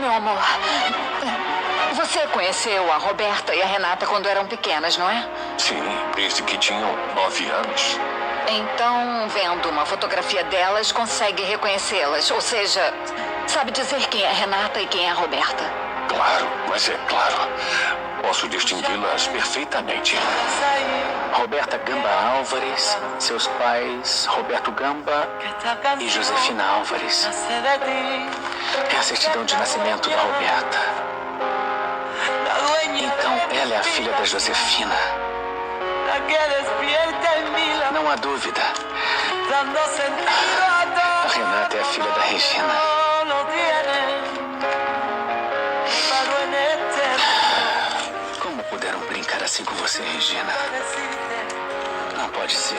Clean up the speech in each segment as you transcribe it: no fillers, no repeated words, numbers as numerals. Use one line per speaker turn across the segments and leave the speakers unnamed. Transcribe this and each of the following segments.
meu amor. Você conheceu a Roberta e a Renata quando eram pequenas, não é?
Sim, desde que tinham 9 anos.
Então, vendo uma fotografia delas, consegue reconhecê-las. Ou seja, sabe dizer quem é a Renata e quem é a Roberta.
Claro, mas é claro. Posso distingui-las perfeitamente.
Roberta Gamba Álvares, seus pais Roberto Gamba e Josefina Álvares. É a certidão de nascimento da Roberta. Então, ela é a filha da Josefina. Não há dúvida. A Renata é a filha da Regina. Como puderam brincar assim com você, Regina? Não pode ser.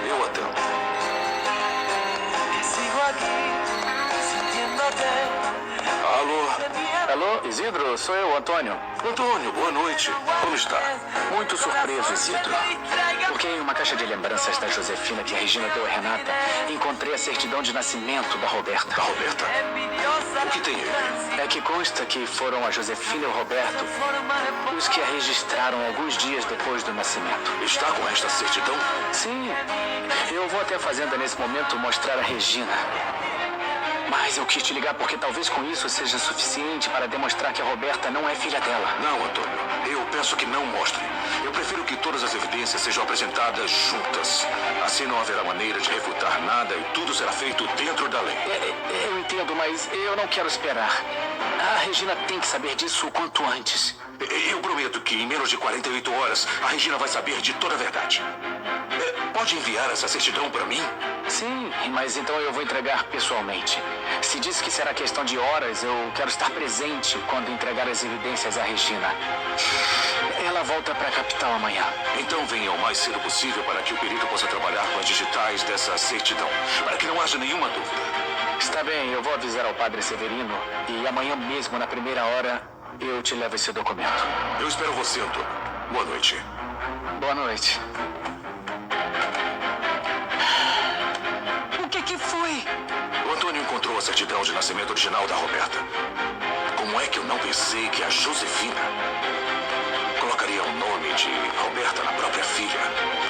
Eu a amo. Alô?
Alô, Isidro? Sou eu, Antônio.
Antônio, boa noite. Como está?
Muito surpreso, Isidro. Porque em uma caixa de lembranças da Josefina que a Regina deu a Renata, encontrei a certidão de nascimento da Roberta.
Da Roberta? O que tem ele?
É que consta que foram a Josefina e o Roberto os que a registraram alguns dias depois do nascimento.
Está com esta certidão?
Sim, eu vou até a fazenda nesse momento mostrar a Regina. Mas eu quis te ligar porque talvez com isso seja suficiente para demonstrar que a Roberta não é filha dela.
Não, Antônio. Eu peço que não mostre. Eu prefiro que todas as evidências sejam apresentadas juntas. Assim não haverá maneira de refutar nada e tudo será feito dentro da lei.
Eu entendo, mas eu não quero esperar. A Regina tem que saber disso o quanto antes.
Eu prometo que em menos de 48 horas a Regina vai saber de toda a verdade. Pode enviar essa certidão para mim?
Sim, mas então eu vou entregar pessoalmente. Se diz que será questão de horas, eu quero estar presente quando entregar as evidências à Regina. Ela volta para a capital amanhã.
Então venha o mais cedo possível para que o perito possa trabalhar com as digitais dessa certidão, para que não haja nenhuma dúvida.
Está bem, eu vou avisar ao padre Severino e amanhã mesmo, na primeira hora, eu te levo esse documento.
Eu espero você, Antônio. Boa noite.
Boa noite.
O que foi?
O Antônio encontrou a certidão de nascimento original da Roberta. Como é que eu não pensei que a Josefina colocaria o nome de Roberta na própria filha?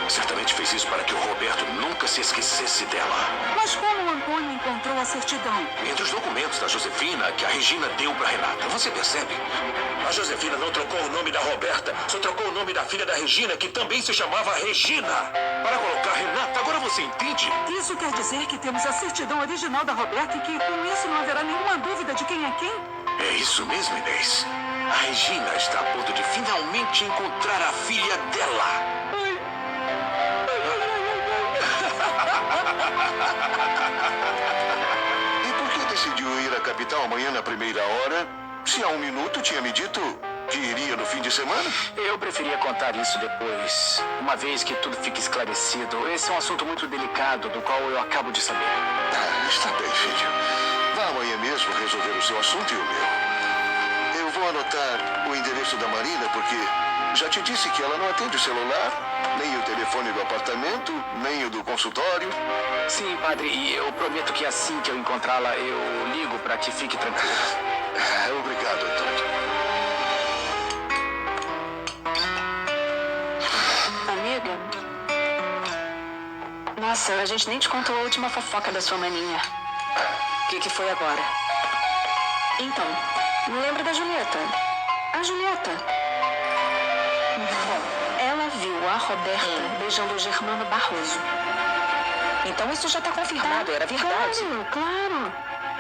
Certamente fez isso para que o Roberto nunca se esquecesse dela.
Mas como o Antônio encontrou a certidão?
Entre os documentos da Josefina que a Regina deu para Renata, você percebe? A Josefina não trocou o nome da Roberta, só trocou o nome da filha da Regina, que também se chamava Regina, para colocar Renata. Agora você entende?
Isso quer dizer que temos a certidão original da Roberta e que com isso não haverá nenhuma dúvida de quem é quem?
É isso mesmo, Inês. A Regina está a ponto de finalmente encontrar a filha dela.
E por que decidiu ir à capital amanhã na primeira hora? Se há um minuto tinha me dito que iria no fim de semana?
Eu preferia contar isso depois, uma vez que tudo fique esclarecido. Esse é um assunto muito delicado, do qual eu acabo de saber.
Está bem, filho. Vá amanhã mesmo resolver o seu assunto e o meu. Eu vou anotar o endereço da Marina, porque já te disse que ela não atende o celular, nem o telefone do apartamento, nem o do consultório.
Sim, padre, e eu prometo que assim que eu encontrá-la, eu ligo para que fique tranquilo.
Obrigado, Antônio.
Amiga? Nossa, a gente nem te contou a última fofoca da sua maninha. O que foi agora? Então, lembra da Julieta? A Julieta. Bom, ela viu a Roberta beijando o Germano Barroso. Então isso já tá confirmado, era verdade. Claro.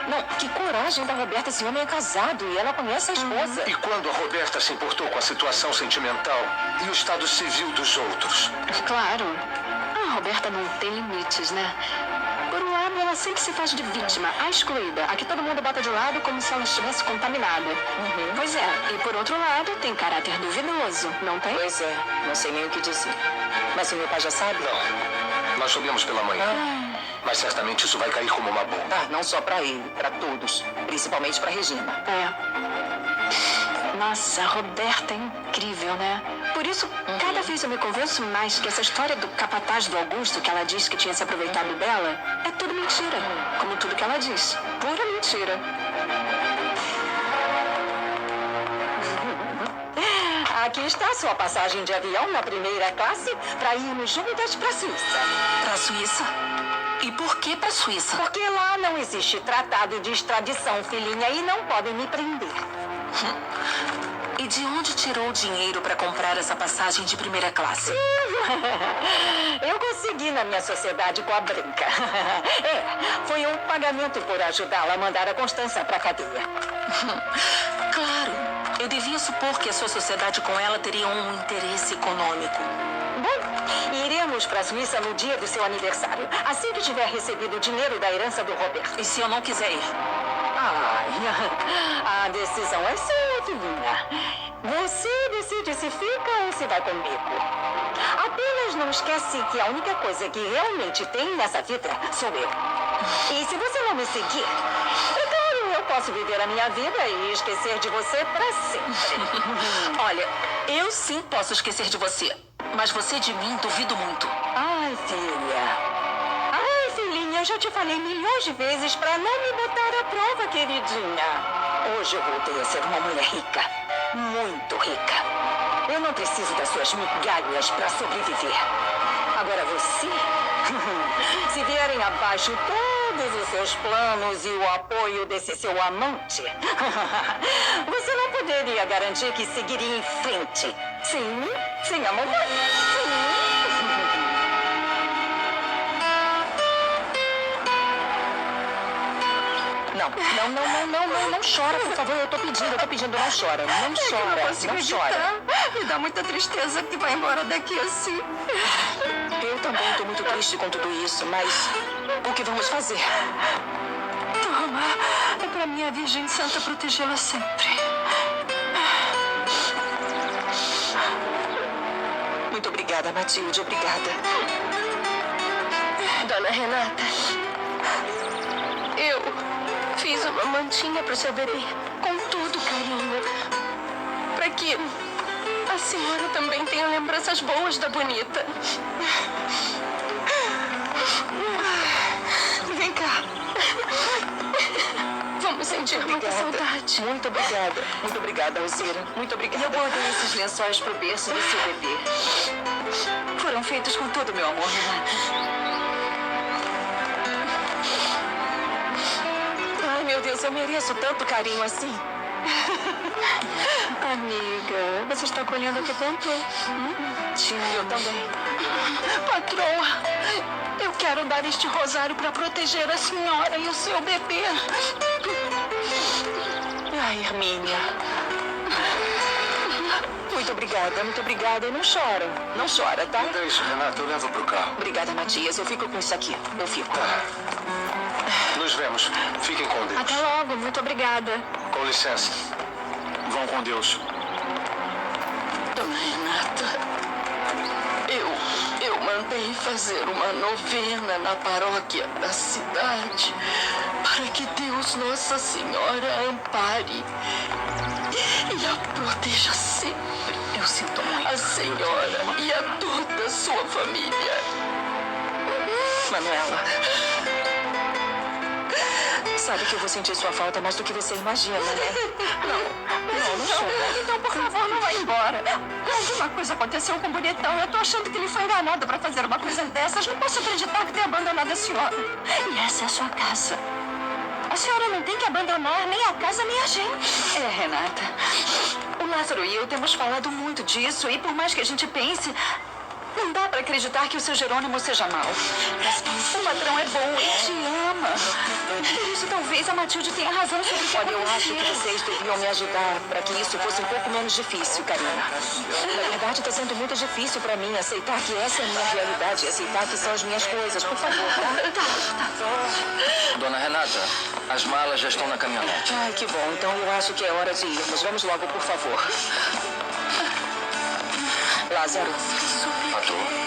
Não, que coragem da Roberta, esse homem é casado e ela conhece a esposa.
E quando a Roberta se importou com a situação sentimental e o estado civil dos outros?
Claro. A Roberta não tem limites, né? Por um lado, ela sempre se faz de vítima, a excluída, a que todo mundo bota de lado como se ela estivesse contaminada. Pois é, e por outro lado, tem caráter duvidoso, não tem?
Pois é, não sei nem o que dizer. Mas o meu pai já sabe?
Não. Nós soubemos pela manhã. Mas certamente isso vai cair como uma bomba.
Ah, não só pra ele, pra todos. Principalmente pra Regina.
É. Nossa, a Roberta é incrível, né? Por isso, cada vez eu me convenço mais que essa história do capataz do Augusto, que ela disse que tinha se aproveitado dela, é tudo mentira. Como tudo que ela diz. Pura mentira.
Aqui está a sua passagem de avião na primeira classe para irmos juntas para a Suíça.
Pra Suíça? E por que pra Suíça?
Porque lá não existe tratado de extradição, filhinha, e não podem me prender.
E de onde tirou o dinheiro pra comprar essa passagem de primeira classe?
Eu consegui na minha sociedade com a Branca. Foi um pagamento por ajudá-la a mandar a Constança para a cadeia.
Claro. Eu devia supor que a sua sociedade com ela teria um interesse econômico.
Bom, iremos para a Suíça no dia do seu aniversário, assim que tiver recebido o dinheiro da herança do Roberto.
E se eu não quiser ir?
Ai, a decisão é sua, filhinha. Você decide se fica ou se vai comigo. Apenas não esquece que a única coisa que realmente tem nessa vida sou eu. E se você não me seguir, é claro, eu posso viver a minha vida e esquecer de você para sempre.
Olha, eu sim posso esquecer de você. Mas você de mim duvido muito.
Ai, filha. Ai, filhinha, eu já te falei milhões de vezes para não me botar à prova, queridinha. Hoje eu voltei a ser uma mulher rica. Muito rica. Eu não preciso das suas migalhas para sobreviver. Agora você, se vierem abaixo todos os seus planos e o apoio desse seu amante, você não poderia garantir que seguiria em frente. Sim, a mamãe. Não chora, por favor, eu tô pedindo, não chora, não chora, não chora.
Me dá muita tristeza que vai embora daqui assim.
Eu também tô muito triste com tudo isso, mas o que vamos fazer?
Toma, é pra minha Virgem Santa protegê-la sempre.
Muito obrigada, Matilde, obrigada.
Dona Renata, eu fiz uma mantinha pro seu bebê, com todo carinho, pra que a senhora também tenha lembranças boas da bonita. Vem cá. Vamos sentir muita saudade.
Muito obrigada, Alzira, muito obrigada.
Eu bordei esses lençóis pro berço do seu bebê. Foram feitos com todo o meu amor, Renata.
Ai, meu Deus, eu mereço tanto carinho assim.
Amiga, você está colhendo o que plantou.
Eu também.
Patroa, eu quero dar este rosário para proteger a senhora e o seu bebê.
Ai, Hermínia. Muito obrigada. Não chora, tá?
Deixa, Renata, eu levo pro carro.
Obrigada, Matias. Eu fico com isso aqui. Eu fico.
Nos vemos. Fiquem com Deus.
Até logo, muito obrigada.
Com licença. Vão com Deus.
Dona Renata, eu mandei fazer uma novena na paróquia da cidade para que Deus Nossa Senhora a ampare e a proteja sempre.
Eu sinto muito.
A senhora e a toda a sua família.
Manuela. Sabe que eu vou sentir sua falta mais do que você imagina, né? Não chora.
Então, por favor, não vá embora. Alguma coisa aconteceu com o bonitão. Eu tô achando que ele foi enganado para fazer uma coisa dessas. Não posso acreditar que tenha abandonado a senhora. E essa é a sua casa. A senhora não tem que abandonar nem a casa, nem a gente.
É, Renata. O Lázaro e eu temos falado muito disso. E por mais que a gente pense, não dá pra acreditar que o seu Jerônimo seja mau. O patrão é bom e te ama. Por isso, talvez a Matilde tenha razão sobre o que aconteceu. Eu acho que vocês deviam me ajudar para que isso fosse um pouco menos difícil, Karina. Na verdade, está sendo muito difícil para mim aceitar que essa é a minha realidade, aceitar que são as minhas coisas. Por favor, tá?
Dona Renata, as malas já estão na caminhonete.
Ai, que bom. Então eu acho que é hora de irmos. Vamos logo, por favor. Lázaro.
Patroa.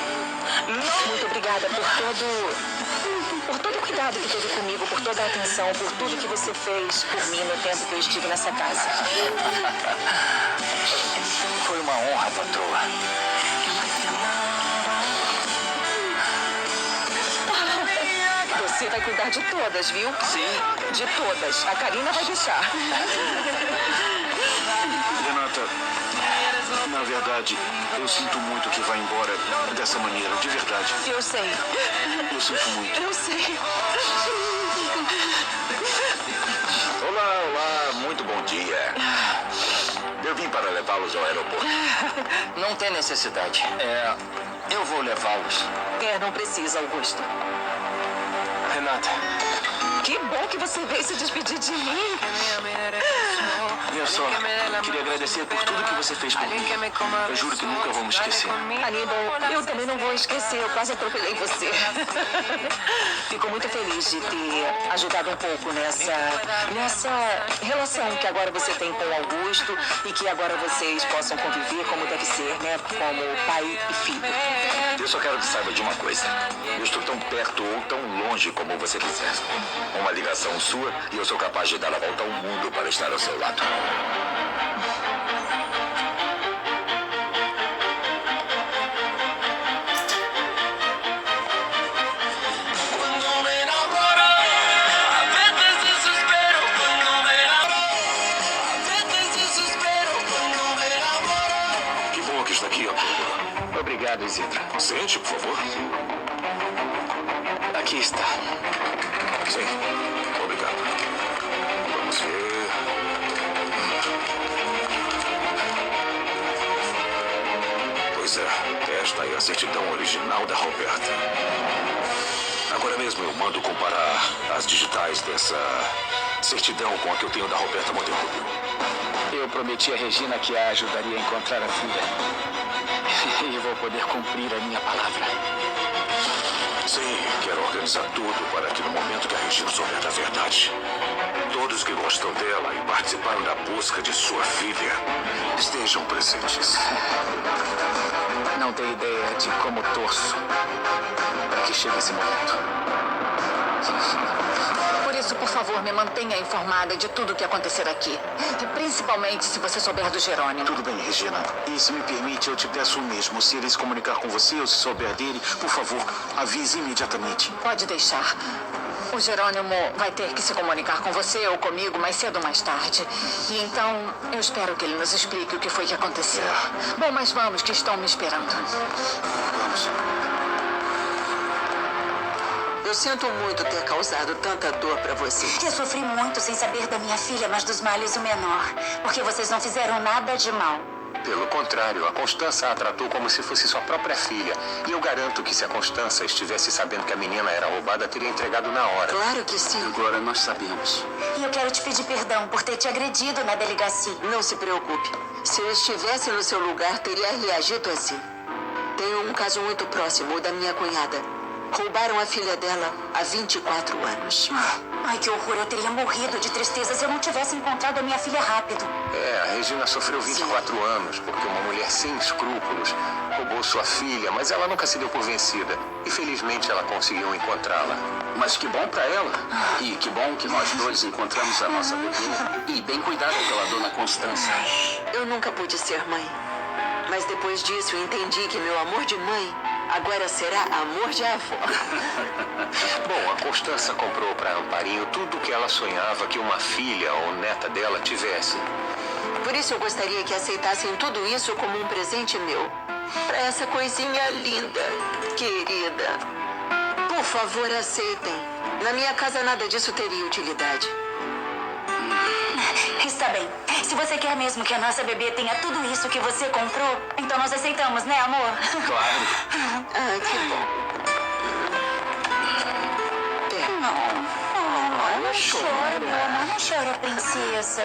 Muito obrigada por todo o cuidado que teve comigo, por toda a atenção, por tudo que você fez por mim no tempo que eu estive nessa casa. Você vai cuidar de todas, viu?
Sim.
De todas. A Karina vai deixar.
Renata, na verdade, eu sinto muito que vai embora dessa maneira, de verdade.
Eu sei.
Eu sinto muito.
Eu sei.
Olá, muito bom dia. Eu vim para levá-los ao aeroporto.
Não tem necessidade. Eu vou levá-los.
Não precisa, Augusto.
Renata,
Que bom que você veio se despedir de mim.
eu só queria agradecer por tudo que você fez por mim. Eu juro que nunca vou me esquecer.
Aníbal, eu também não vou esquecer. Eu quase atropelei você. Fico muito feliz de ter ajudado um pouco nessa relação que agora você tem com o Augusto e que agora vocês possam conviver como deve ser, né? Como pai e filho.
Eu só quero que saiba de uma coisa. Eu estou tão perto ou tão longe como você quiser. Uma ligação sua e eu sou capaz de dar a volta ao mundo para estar ao seu lado. Que bom que está aqui, ó.
Obrigado, Isidro.
Sente, por favor.
Aqui está.
Sim, obrigado. Vamos ver. Pois é, esta é a certidão original da Roberta. Agora mesmo eu mando comparar as digitais dessa certidão com a que eu tenho da Roberta Monterrubio.
Eu prometi a Regina que a ajudaria a encontrar a filha. E vou poder cumprir a minha palavra.
Sim, quero organizar tudo para que no momento que a Regina souber da verdade, todos que gostam dela e participaram da busca de sua filha estejam presentes.
Não tenho ideia de como torço para que chegue esse momento.
Por isso, por favor, me mantenha informada de tudo o que acontecer aqui. Principalmente se você souber do Jerônimo.
Tudo bem, Regina. E se me permite, eu te peço o mesmo. Se ele se comunicar com você ou se souber dele, por favor, avise imediatamente.
Pode deixar. O Jerônimo vai ter que se comunicar com você ou comigo mais cedo ou mais tarde. E então, eu espero que ele nos explique o que foi que aconteceu. Bom, mas vamos, que estão me esperando.
Vamos.
Eu sinto muito ter causado tanta dor pra você.
Eu sofri muito sem saber da minha filha, mas dos males o menor. Porque vocês não fizeram nada de mal.
Pelo contrário, a Constança a tratou como se fosse sua própria filha. E eu garanto que se a Constança estivesse sabendo que a menina era roubada, teria entregado na hora.
Claro que sim.
Agora nós sabemos.
E eu quero te pedir perdão por ter te agredido na delegacia.
Não se preocupe. Se eu estivesse no seu lugar, teria reagido assim. Tenho um caso muito próximo, o da minha cunhada. Roubaram a filha dela há 24 anos.
Ai, que horror. Eu teria morrido de tristeza se eu não tivesse encontrado a minha filha rápido.
A Regina sofreu 24 anos porque uma mulher sem escrúpulos roubou sua filha, mas ela nunca se deu por vencida. E felizmente ela conseguiu encontrá-la.
Mas que bom pra ela. E que bom que nós dois encontramos a nossa bebê. E bem cuidado pela dona Constança.
Eu nunca pude ser mãe. Mas depois disso entendi que meu amor de mãe agora será amor de avó.
Bom, a Constança comprou para Amparinho tudo o que ela sonhava que uma filha ou neta dela tivesse.
Por isso eu gostaria que aceitassem tudo isso como um presente meu. Para essa coisinha linda, querida. Por favor, aceitem. Na minha casa nada disso teria utilidade.
Está bem. Se você quer mesmo que a nossa bebê tenha tudo isso que você comprou, então nós aceitamos, né, amor?
Claro.
Ah, que bom.
Não chora, meu amor. Não chora, princesa.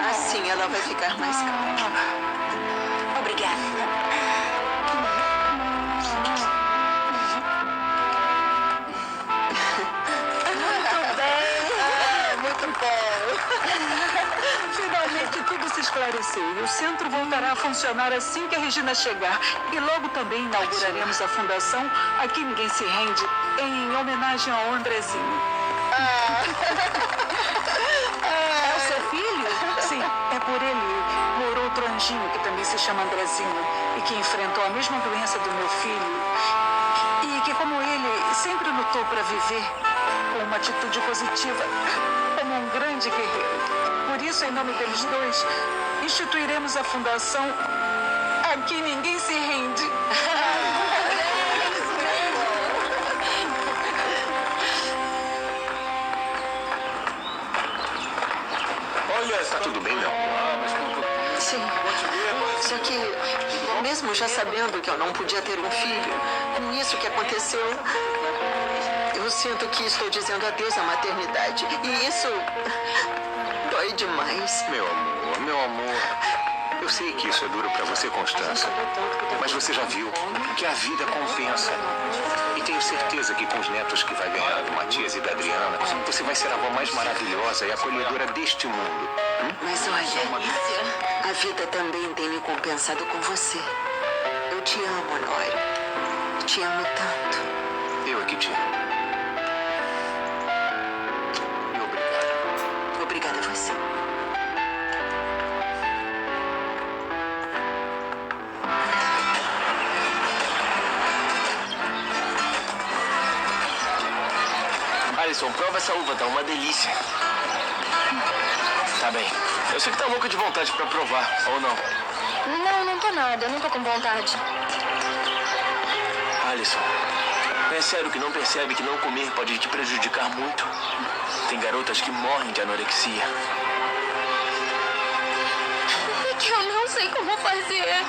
Assim ela vai ficar mais calma.
Obrigada.
Finalmente tudo se esclareceu e o centro voltará a funcionar assim que a Regina chegar. E logo também inauguraremos a fundação Aqui Ninguém Se Rende, em homenagem ao Andrezinho. É o seu filho? Sim, é por outro anjinho que também se chama Andrezinho e que enfrentou a mesma doença do meu filho e que, como ele, sempre lutou para viver com uma atitude positiva, como um grande guerreiro. Por isso, em nome deles dois, instituiremos a fundação Aqui Ninguém Se Rende.
Olha, tá tudo bem, meu?
Sim. Só que, mesmo já sabendo que eu não podia ter um filho, com isso que aconteceu, eu sinto que estou dizendo adeus à maternidade. E isso dói demais.
Meu amor. Eu sei que isso é duro pra você, Constança. Mas você já viu que a vida compensa. E tenho certeza que com os netos que vai ganhar do Matias e da Adriana, você vai ser a avó mais maravilhosa e acolhedora deste mundo.
Mas olha, a vida também tem me compensado com você. Eu te amo, Honório. Te amo tanto.
Eu é que te amo. E obrigado.
Obrigada a você.
Alisson, prova essa uva, tá uma delícia. Tá bem. Eu sei que tá louca de vontade pra provar, ou não?
Não tô nada. Eu não tô com vontade.
Alisson, é sério que não percebe que não comer pode te prejudicar muito? Tem garotas que morrem de anorexia.
É que eu não sei como fazer.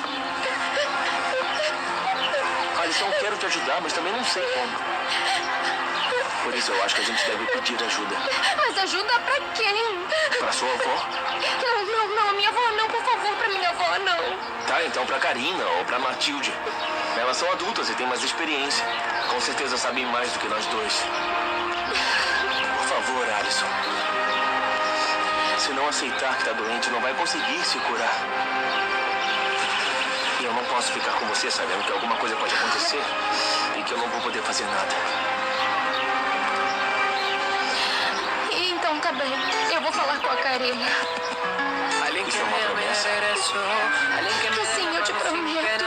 Alisson, eu quero te ajudar, mas também não sei como. Por isso eu acho que a gente deve pedir ajuda.
Mas ajuda pra quem?
Pra sua avó?
Não, minha avó não, por favor, pra minha avó não.
Tá, então pra Karina ou pra Matilde. Elas são adultas e têm mais experiência. Com certeza sabem mais do que nós dois. Por favor, Alisson. Se não aceitar que tá doente, não vai conseguir se curar. E eu não posso ficar com você sabendo que alguma coisa pode acontecer e que eu não vou poder fazer nada.
Então tá bem. Eu vou falar com a Karina.
Isso é uma promessa?
Que sim, eu te prometo.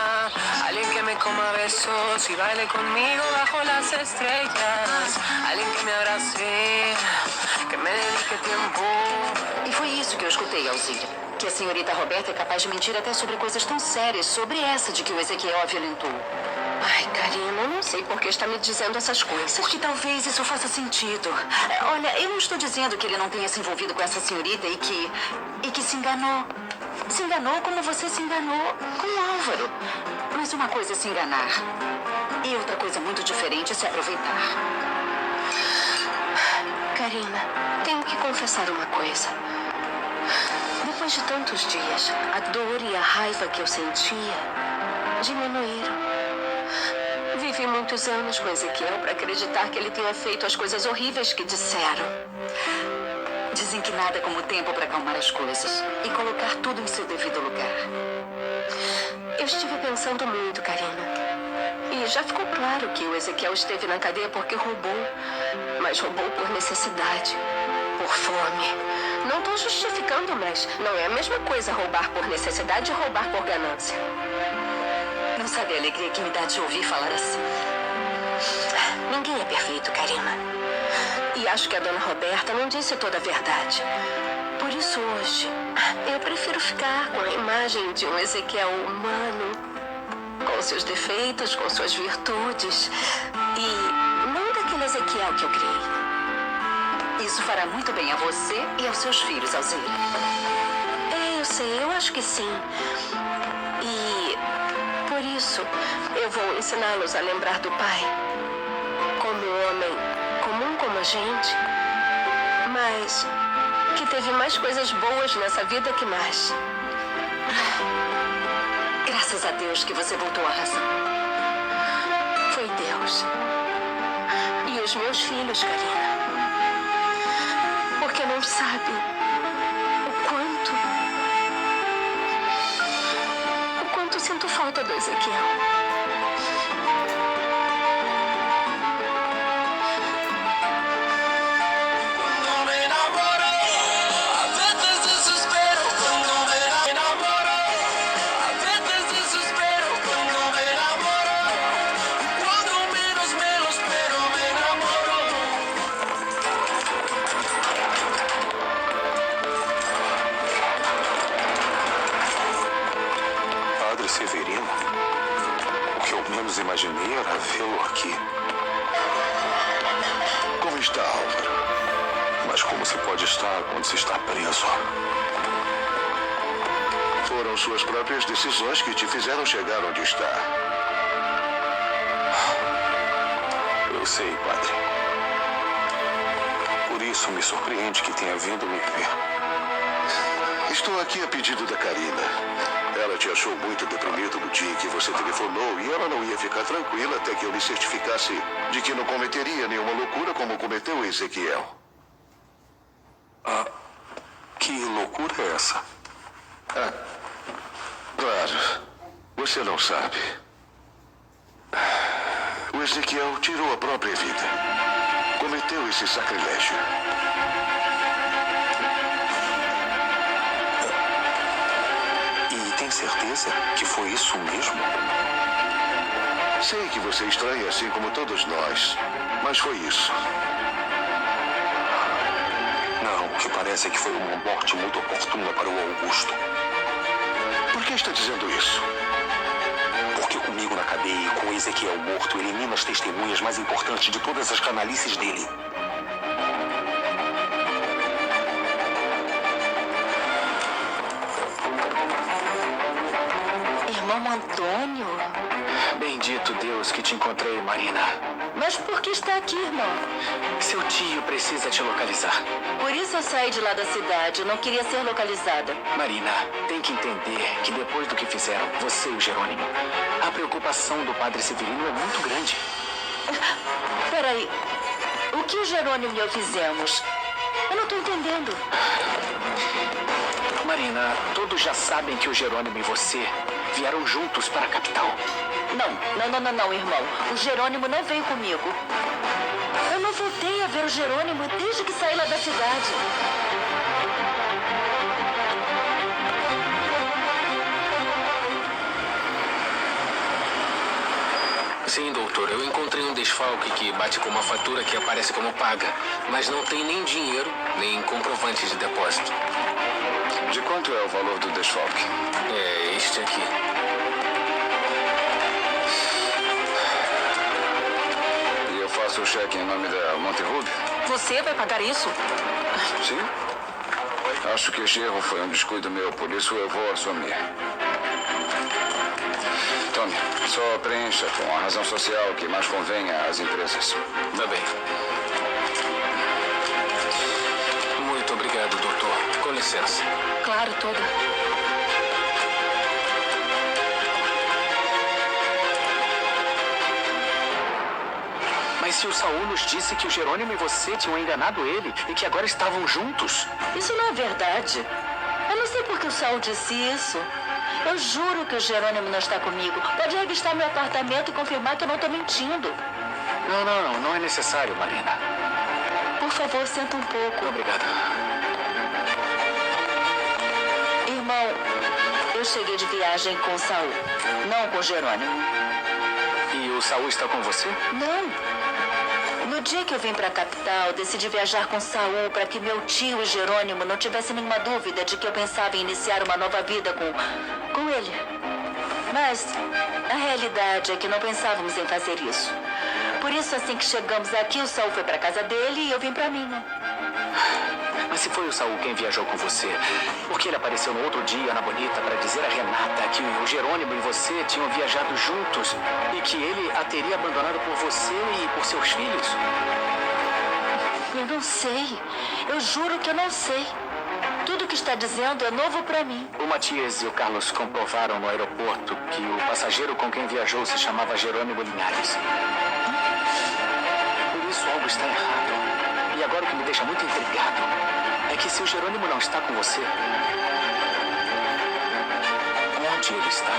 Alguien que me coma besos y baile conmigo bajo las estrellas. Alguien que me abrace, que me dedique tiempo.
E foi isso que eu escutei, Alzira. Que a senhorita Roberta é capaz de mentir até sobre coisas tão sérias, sobre essa de que o Ezequiel a violentou.
Ai, Karina, eu não sei por que está me dizendo essas coisas.
Porque talvez isso faça sentido. Olha, eu não estou dizendo que ele não tenha se envolvido com essa senhorita e que se enganou. Se enganou como você se enganou com o Álvaro. Mas uma coisa é se enganar. E outra coisa muito diferente é se aproveitar.
Karina, tenho que confessar uma coisa. Depois de tantos dias, a dor e a raiva que eu sentia diminuíram. Vivi muitos anos com Ezequiel para acreditar que ele tenha feito as coisas horríveis que disseram.
Dizem que nada como o tempo para acalmar as coisas e colocar tudo em seu devido lugar.
Eu estive pensando muito, Karina. E já ficou claro que o Ezequiel esteve na cadeia porque roubou. Mas roubou por necessidade, por fome. Não estou justificando, mas não é a mesma coisa roubar por necessidade e roubar por ganância.
Não sabe a alegria que me dá de ouvir falar assim.
Ninguém é perfeito, Karina. E acho que a dona Roberta não disse toda a verdade. Por isso hoje, eu prefiro ficar com a imagem de um Ezequiel humano, com seus defeitos, com suas virtudes, e não daquele Ezequiel que eu criei.
Isso fará muito bem a você e aos seus filhos, Alzira.
Eu sei, eu acho que sim. E por isso, eu vou ensiná-los a lembrar do pai. Como um homem comum como a gente, mas que teve mais coisas boas nessa vida que mais.
Graças a Deus que você voltou à razão.
Foi Deus. E os meus filhos, Karina. Porque não sabe o quanto sinto falta do Ezequiel.
A veces desespero cuando
menos imaginei era vê-lo aqui.
Como está, Álvaro?
Mas como se pode estar quando se está preso?
Foram suas próprias decisões que te fizeram chegar onde está.
Eu sei, padre. Por isso me surpreende que tenha vindo me ver.
Estou aqui a pedido da Karina. Ela te achou muito deprimido no dia em que você telefonou e ela não ia ficar tranquila até que eu me certificasse de que não cometeria nenhuma loucura como cometeu Ezequiel.
Que loucura é essa?
Claro. Você não sabe. O Ezequiel tirou a própria vida. Cometeu esse sacrilégio.
E tem certeza que foi isso mesmo?
Sei que você estranha assim como todos nós, mas foi isso.
Não, o que parece é que foi uma morte muito oportuna para o Augusto.
Por que está dizendo isso?
Porque comigo na cadeia e com Ezequiel morto, elimina as testemunhas mais importantes de todas as canalices dele.
Irmão Antônio?
Bendito Deus que te encontrei, Marina.
Mas por que está aqui, irmão?
Seu tio precisa te localizar.
Por isso eu saí de lá da cidade. Eu não queria ser localizada.
Marina, tem que entender que depois do que fizeram, você e o Jerônimo, a preocupação do padre Severino é muito grande.
Peraí. O que o Jerônimo e eu fizemos? Eu não estou entendendo.
Marina, todos já sabem que o Jerônimo e você vieram juntos para a capital.
Não, irmão. O Jerônimo não veio comigo. Eu não voltei a ver o Jerônimo desde que saí lá da cidade.
Sim, doutor. Eu encontrei um desfalque que bate com uma fatura que aparece como paga, mas não tem nem dinheiro, nem comprovante de depósito.
De quanto é o valor do desfalque?
É este aqui.
E eu faço o cheque em nome da Monterrube?
Você vai pagar isso?
Sim. Acho que este erro foi um descuido meu, por isso eu vou assumir. Tome, só preencha com a razão social que mais convenha às empresas.
Tá bem. Muito obrigado, doutor. Com licença.
Claro, toda.
Mas se o Saul nos disse que o Jerônimo e você tinham enganado ele e que agora estavam juntos.
Isso não é verdade. Eu não sei por que o Saul disse isso. Eu juro que o Jerônimo não está comigo. Pode revistar meu apartamento e confirmar que eu não estou mentindo.
Não é necessário, Marina.
Por favor, senta um pouco.
Obrigado.
Irmão, eu cheguei de viagem com o Saul, não com o Jerônimo.
E o Saul está com você?
Não. No dia que eu vim para a capital, decidi viajar com Saul para que meu tio e Jerônimo não tivessem nenhuma dúvida de que eu pensava em iniciar uma nova vida com ele. Mas a realidade é que não pensávamos em fazer isso. Por isso, assim que chegamos aqui, o Saul foi para casa dele e eu vim para a minha.
Mas se foi o Saul quem viajou com você, por que ele apareceu no outro dia na Bonita para dizer a Renata que o Jerônimo e você tinham viajado juntos e que ele a teria abandonado por você e por seus filhos?
Eu não sei. Eu juro que eu não sei. Tudo que está dizendo é novo para mim.
O Matias e o Carlos comprovaram no aeroporto que o passageiro com quem viajou se chamava Jerônimo Linhares. Por isso algo está errado. E agora o que me deixa muito intrigado é que se o Jerônimo não está com você, onde ele está?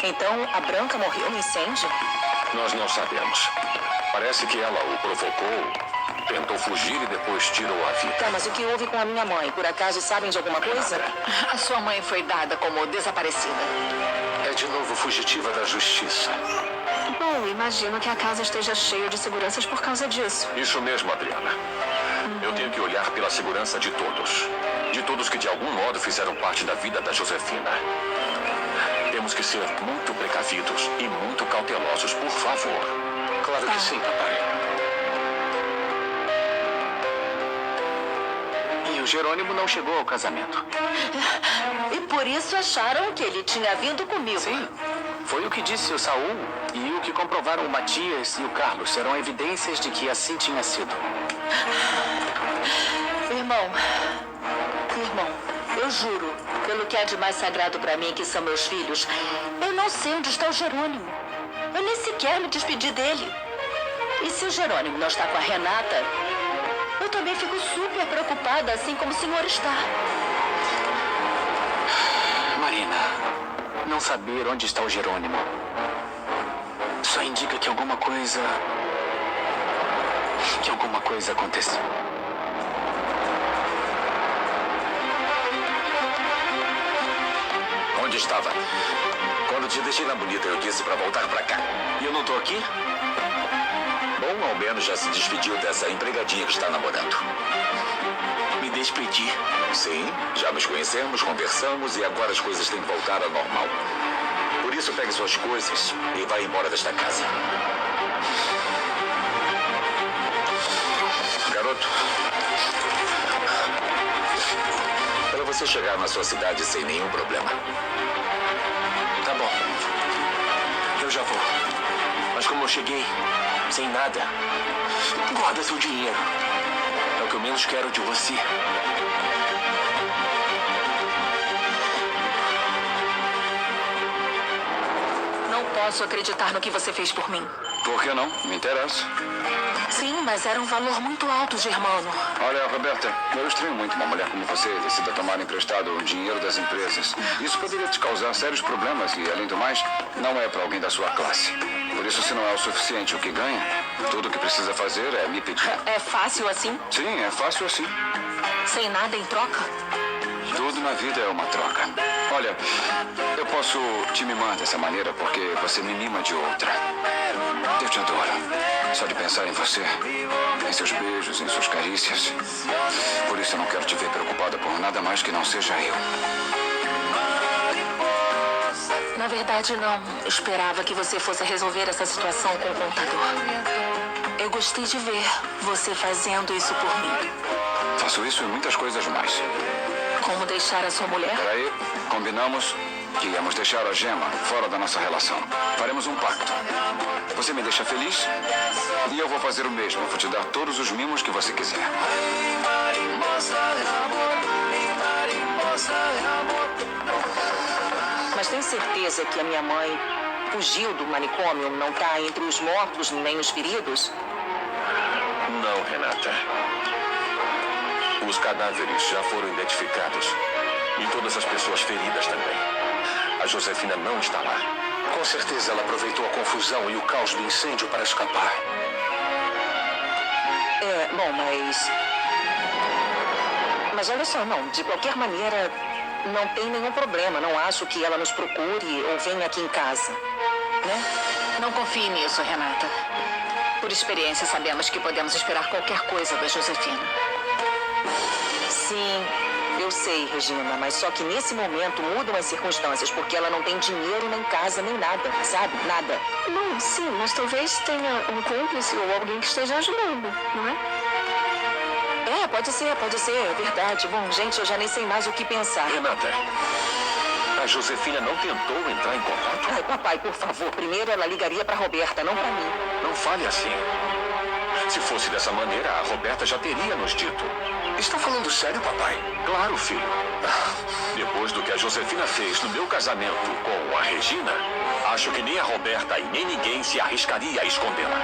Então, a Branca morreu no incêndio?
Nós não sabemos. Parece que ela o provocou, tentou fugir e depois tirou a vida.
Tá, mas o que houve com a minha mãe? Por acaso sabem de alguma coisa?
A sua mãe foi dada como desaparecida.
É de novo fugitiva da justiça.
Bom, imagino que a casa esteja cheia de seguranças por causa disso.
Isso mesmo, Adriana. Eu tenho que olhar pela segurança de todos. De todos que de algum modo fizeram parte da vida da Josefina. Temos que ser muito precavidos e muito cautelosos, por favor.
Claro que sim, papai.
E o Jerônimo não chegou ao casamento.
E por isso acharam que ele tinha vindo comigo.
Sim, foi o que disse o Saul e o que comprovaram o Matias e o Carlos. Serão evidências de que assim tinha sido.
Irmão, eu juro, pelo que há de mais sagrado para mim, que são meus filhos, eu não sei onde está o Jerônimo. Eu nem sequer me despedi dele. E se o Jerônimo não está com a Renata, eu também fico super preocupada, assim como o senhor está.
Marina, não saber onde está o Jerônimo só indica que alguma coisa aconteceu.
Onde estava? Quando te deixei na Bonita, eu disse pra voltar pra cá. E eu não tô aqui? Bom, ao menos já se despediu dessa empregadinha que está namorando.
Me despedi.
Sim, já nos conhecemos, conversamos e agora as coisas têm que voltar ao normal. Por isso, pegue suas coisas e vá embora desta casa. Garoto, para você chegar na sua cidade sem nenhum problema.
Tá bom. Eu já vou. Mas como eu cheguei, sem nada, guarda seu dinheiro. É o que eu menos quero de você.
Não posso acreditar no que você fez por mim.
Por que não? Me interessa.
Sim, mas era um valor muito alto, Germano.
Olha, Roberta, eu estranho muito uma mulher como você decida tomar emprestado o dinheiro das empresas. Isso poderia te causar sérios problemas e, além do mais, não é para alguém da sua classe. Por isso, se não é o suficiente o que ganha, tudo o que precisa fazer é me pedir.
É fácil assim?
Sim, é fácil assim.
Sem nada em troca?
Tudo na vida é uma troca. Olha, eu posso te mimar dessa maneira porque você me mima de outra. Eu te adoro. Só de pensar em você, em seus beijos, em suas carícias. Por isso eu não quero te ver preocupada por nada mais que não seja eu.
Na verdade, não esperava que você fosse resolver essa situação com o contador. Eu gostei de ver você fazendo isso por mim.
Faço isso e muitas coisas mais.
Como deixar a sua mulher?
Peraí, combinamos que íamos deixar a Gema fora da nossa relação. Faremos um pacto. Você me deixa feliz e eu vou fazer o mesmo. Vou te dar todos os mimos que você quiser.
Mas tem certeza que a minha mãe fugiu do manicômio, não está entre os mortos nem os feridos?
Não, Renata. Os cadáveres já foram identificados. E todas as pessoas feridas também. A Josefina não está lá.
Com certeza ela aproveitou a confusão e o caos do incêndio para escapar.
Bom, mas olha só, não. De qualquer maneira, não tem nenhum problema. Não acho que ela nos procure ou venha aqui em casa. Né?
Não confie nisso, Renata. Por experiência, sabemos que podemos esperar qualquer coisa da Josefina.
Sim, eu sei, Regina, mas só que nesse momento mudam as circunstâncias, porque ela não tem dinheiro, nem casa, nem nada, sabe? Nada.
Bom, sim, mas talvez tenha um cúmplice ou alguém que esteja ajudando, não é?
Pode ser, é verdade. Bom, gente, eu já nem sei mais o que pensar.
Renata, a Josefina não tentou entrar em contato?
Ai, papai, por favor, primeiro ela ligaria para Roberta, não para mim.
Não fale assim. Se fosse dessa maneira, a Roberta já teria nos dito.
Está falando sério, papai?
Claro, filho. Depois do que a Josefina fez no meu casamento com a Regina, acho que nem a Roberta e nem ninguém se arriscaria a escondê-la.